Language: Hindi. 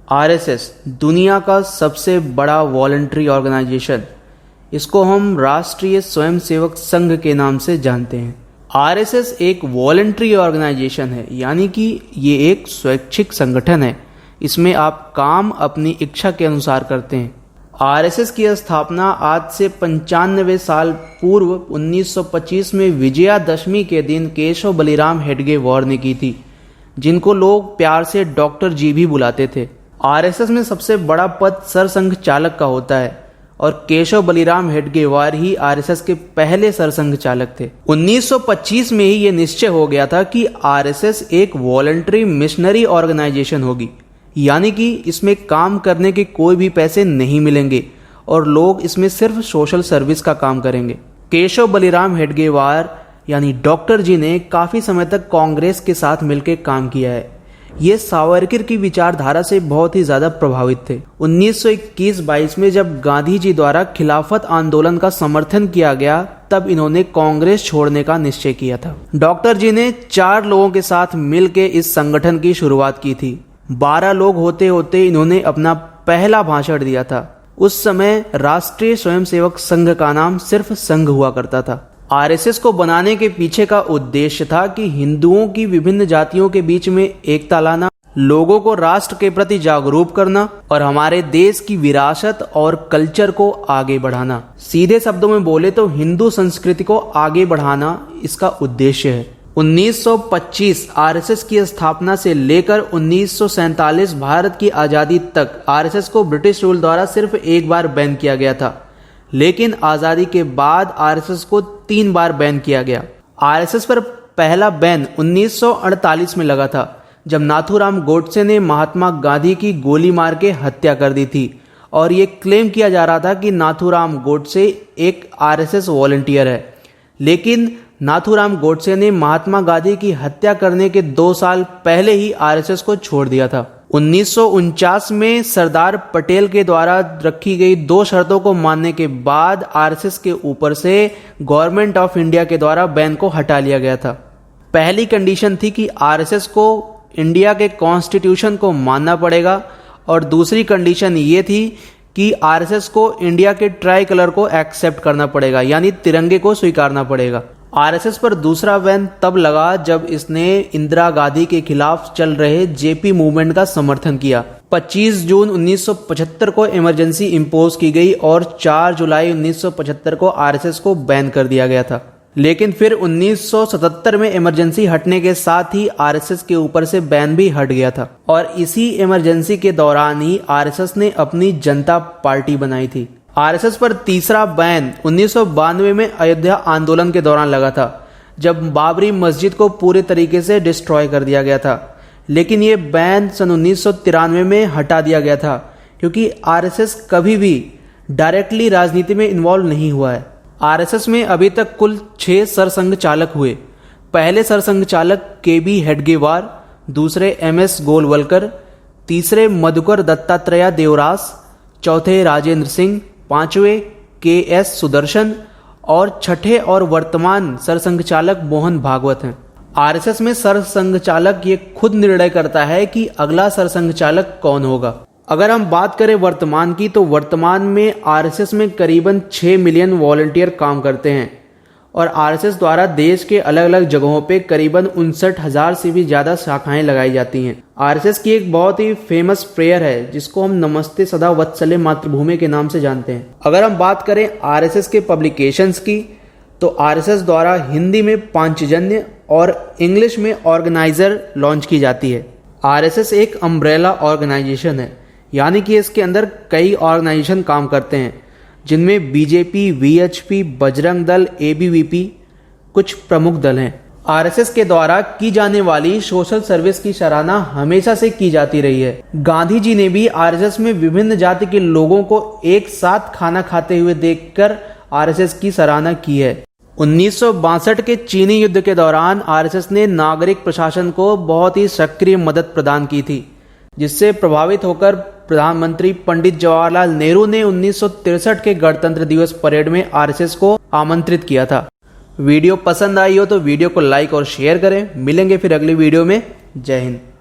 आरएसएस दुनिया का सबसे बड़ा वॉलंटरी ऑर्गेनाइजेशन, इसको हम राष्ट्रीय स्वयंसेवक संघ के नाम से जानते हैं। आरएसएस एक वॉलंटरी ऑर्गेनाइजेशन है, यानी कि ये एक स्वैच्छिक संगठन है। इसमें आप काम अपनी इच्छा के अनुसार करते हैं। आरएसएस की स्थापना आज से 95 साल पूर्व 1925 में विजयादशमी के दिन केशव बलिराम हेडगेवार ने की थी, जिनको लोग प्यार से डॉक्टर जी भी बुलाते थे। आरएसएस में सबसे बड़ा पद सरसंघ चालक का होता है और केशव बलिराम हेडगेवार ही आरएसएस के पहले सरसंघ चालक थे। 1925 में ही ये निश्चय हो गया था कि आरएसएस एक वॉलंटरी मिशनरी ऑर्गेनाइजेशन होगी, यानी कि इसमें काम करने के कोई भी पैसे नहीं मिलेंगे और लोग इसमें सिर्फ सोशल सर्विस का काम करेंगे। केशव बलिराम हेडगेवार यानी डॉक्टर जी ने काफी समय तक कांग्रेस के साथ मिलकर काम किया है। ये सावरकर की विचारधारा से बहुत ही ज्यादा प्रभावित थे। 1921-22 में जब गांधी जी द्वारा खिलाफत आंदोलन का समर्थन किया गया, तब इन्होंने कांग्रेस छोड़ने का निश्चय किया था। डॉक्टर जी ने 4 लोगों के साथ मिलकर इस संगठन की शुरुआत की थी। 12 लोग होते होते इन्होंने अपना पहला भाषण दिया था। उस समय राष्ट्रीय स्वयंसेवक संघ का नाम सिर्फ संघ हुआ करता था। आरएसएस को बनाने के पीछे का उद्देश्य था कि हिंदुओं की विभिन्न जातियों के बीच में एकता लाना, लोगों को राष्ट्र के प्रति जागरूक करना और हमारे देश की विरासत और कल्चर को आगे बढ़ाना। सीधे शब्दों में बोले तो हिंदू संस्कृति को आगे बढ़ाना इसका उद्देश्य है। 1925 आरएसएस की स्थापना से लेकर 1947 भारत की आज़ादी तक आरएसएस को ब्रिटिश रूल द्वारा सिर्फ एक बार बैन किया गया था, लेकिन आज़ादी के बाद आरएसएस को 3 बार बैन किया गया। आरएसएस पर पहला बैन 1948 में लगा था, जब नाथूराम गोडसे ने महात्मा गांधी की गोली मार के हत्या कर दी थी और ये क्लेम किया जा रहा था कि नाथूराम गोडसे एक आरएसएस वॉलंटियर है। लेकिन नाथूराम गोडसे ने महात्मा गांधी की हत्या करने के 2 साल पहले ही आरएसएस को छोड़ दिया था। 1949 में सरदार पटेल के द्वारा रखी गई 2 शर्तों को मानने के बाद आरएसएस के ऊपर से गवर्नमेंट ऑफ इंडिया के द्वारा बैन को हटा लिया गया था। पहली कंडीशन थी कि आरएसएस को इंडिया के कॉन्स्टिट्यूशन को मानना पड़ेगा और दूसरी कंडीशन ये थी कि आरएसएस को इंडिया के ट्राई कलर को एक्सेप्ट करना पड़ेगा, यानी तिरंगे को स्वीकारना पड़ेगा। आरएसएस पर दूसरा बैन तब लगा जब इसने इंदिरा गांधी के खिलाफ चल रहे जेपी मूवमेंट का समर्थन किया। 25 जून 1975 को इमरजेंसी इंपोज की गई और 4 जुलाई 1975 को आरएसएस को बैन कर दिया गया था। लेकिन फिर 1977 में इमरजेंसी हटने के साथ ही आरएसएस के ऊपर से बैन भी हट गया था और इसी इमरजेंसी के दौरान ही आरएसएस ने अपनी जनता पार्टी बनाई थी। आरएसएस पर तीसरा बैन 1992 में अयोध्या आंदोलन के दौरान लगा था, जब बाबरी मस्जिद को पूरे तरीके से डिस्ट्रॉय कर दिया गया था। लेकिन ये बैन सन 1993 में हटा दिया गया था, क्योंकि आरएसएस कभी भी डायरेक्टली राजनीति में इन्वॉल्व नहीं हुआ है। आरएसएस में अभी तक कुल 6 सरसंघ चालक हुए। पहले सरसंघ चालक केबी हेडगेवार, दूसरे एमएस गोलवलकर, तीसरे मधुकर दत्तात्रेय देवरास, चौथे राजेंद्र सिंह, 5वें केएस सुदर्शन और छठे और वर्तमान सरसंघ चालक मोहन भागवत हैं। आरएसएस में सरसंघ चालक ये खुद निर्णय करता है कि अगला सरसंघ चालक कौन होगा। अगर हम बात करें वर्तमान की, तो वर्तमान में आरएसएस में करीबन 6 मिलियन वॉलंटियर काम करते हैं और आरएसएस द्वारा देश के अलग अलग जगहों पे करीबन 59,000 से भी ज्यादा शाखाएं लगाई जाती हैं। आरएसएस की एक बहुत ही फेमस प्रेयर है, जिसको हम नमस्ते सदा वत्सले मातृभूमि के नाम से जानते हैं। अगर हम बात करें आरएसएस के पब्लिकेशंस की, तो आरएसएस द्वारा हिंदी में पांचजन्य और इंग्लिश में ऑर्गेनाइजर लॉन्च की जाती है। आरएसएस एक अम्ब्रेला ऑर्गेनाइजेशन है, यानी कि इसके अंदर कई ऑर्गेनाइजेशन काम करते हैं, जिनमें BJP, VHP, Bajrang Dal, ABVP कुछ प्रमुख दल हैं। आरएसएस के द्वारा की जाने वाली सोशल सर्विस की सराहना हमेशा से की जाती रही है। गांधी जी ने भी आरएसएस में विभिन्न जाति के लोगों को एक साथ खाना खाते हुए देखकर आरएसएस की सराहना की है। 1962 के चीनी युद्ध के दौरान आरएसएस ने नागरिक प्रशासन को बहुत ही सक्रिय मदद प्रदान की थी, जिससे प्रभावित होकर प्रधानमंत्री पंडित जवाहरलाल नेहरू ने 1963 के गणतंत्र दिवस परेड में आरएसएस को आमंत्रित किया था। वीडियो पसंद आई हो तो वीडियो को लाइक और शेयर करें। मिलेंगे फिर अगली वीडियो में। जय हिंद।